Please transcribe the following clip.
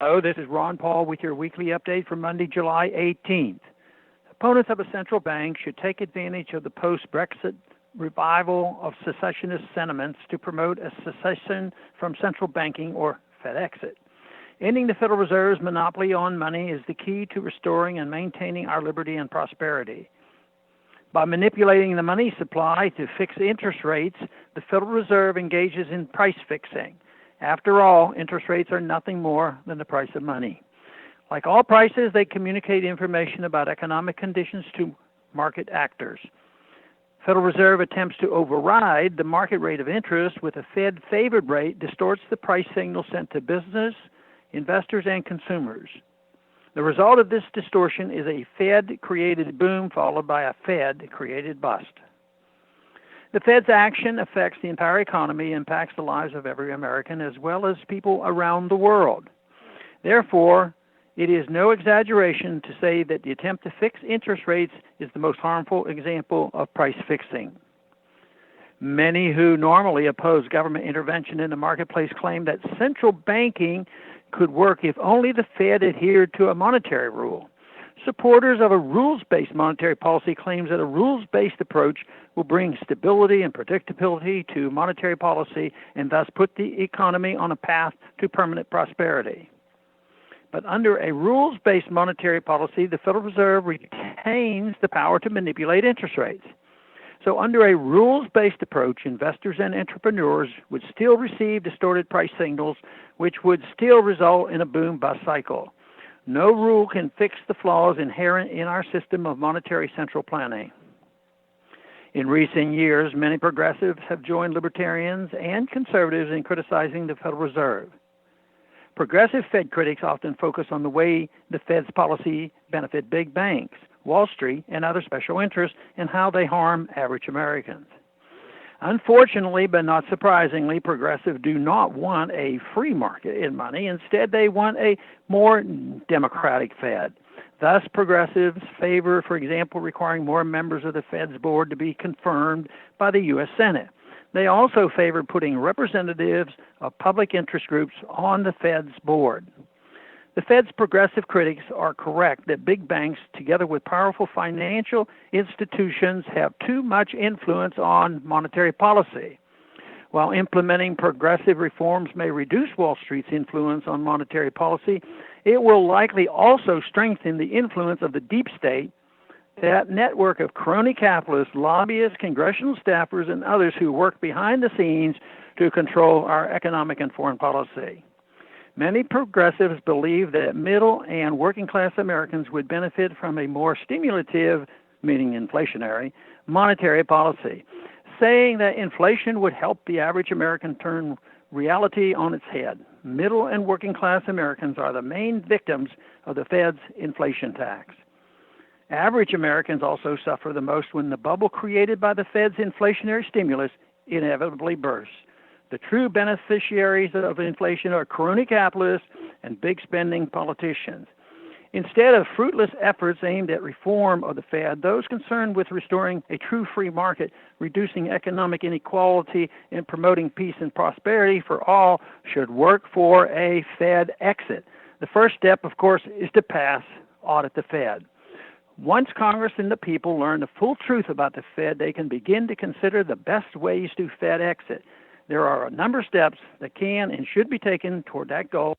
Hello, this is Ron Paul with your weekly update for Monday, July 18th. Opponents of a central bank should take advantage of the post-Brexit revival of secessionist sentiments to promote a secession from central banking or Fed-exit. Ending the Federal Reserve's monopoly on money is the key to restoring and maintaining our liberty and prosperity. By manipulating the money supply to fix interest rates, the Federal Reserve engages in price fixing. After all, interest rates are nothing more than the price of money. Like all prices, they communicate information about economic conditions to market actors. Federal Reserve attempts to override the market rate of interest with a Fed-favored rate distorts the price signal sent to business, investors, and consumers. The result of this distortion is a Fed-created boom followed by a Fed-created bust. The Fed's action affects the entire economy, impacts the lives of every American as well as people around the world. Therefore, it is no exaggeration to say that the attempt to fix interest rates is the most harmful example of price fixing. Many who normally oppose government intervention in the marketplace claim that central banking could work if only the Fed adhered to a monetary rule. Supporters of a rules-based monetary policy claims that a rules-based approach will bring stability and predictability to monetary policy and thus put the economy on a path to permanent prosperity. But under a rules-based monetary policy, the Federal Reserve retains the power to manipulate interest rates. So under a rules-based approach, investors and entrepreneurs would still receive distorted price signals, which would still result in a boom-bust cycle. No rule can fix the flaws inherent in our system of monetary central planning. In recent years, many progressives have joined libertarians and conservatives in criticizing the Federal Reserve. Progressive Fed critics often focus on the way the Fed's policy benefit big banks, Wall Street, and other special interests, and how they harm average Americans. Unfortunately, but not surprisingly, progressives do not want a free market in money. Instead, they want a more democratic Fed. Thus, progressives favor, for example, requiring more members of the Fed's board to be confirmed by the U.S. Senate. They also favor putting representatives of public interest groups on the Fed's board. The Fed's progressive critics are correct that big banks, together with powerful financial institutions, have too much influence on monetary policy. While implementing progressive reforms may reduce Wall Street's influence on monetary policy, it will likely also strengthen the influence of the deep state, that network of crony capitalists, lobbyists, congressional staffers, and others who work behind the scenes to control our economic and foreign policy. Many progressives believe that middle and working class Americans would benefit from a more stimulative, meaning inflationary, monetary policy, saying that inflation would help the average American turn reality on its head. Middle and working class Americans are the main victims of the Fed's inflation tax. Average Americans also suffer the most when the bubble created by the Fed's inflationary stimulus inevitably bursts. The true beneficiaries of inflation are crony capitalists and big spending politicians. Instead of fruitless efforts aimed at reform of the Fed, those concerned with restoring a true free market, reducing economic inequality, and promoting peace and prosperity for all should work for a Fed exit. The first step, of course, is to audit the Fed. Once Congress and the people learn the full truth about the Fed, they can begin to consider the best ways to Fed exit. There are a number of steps that can and should be taken toward that goal.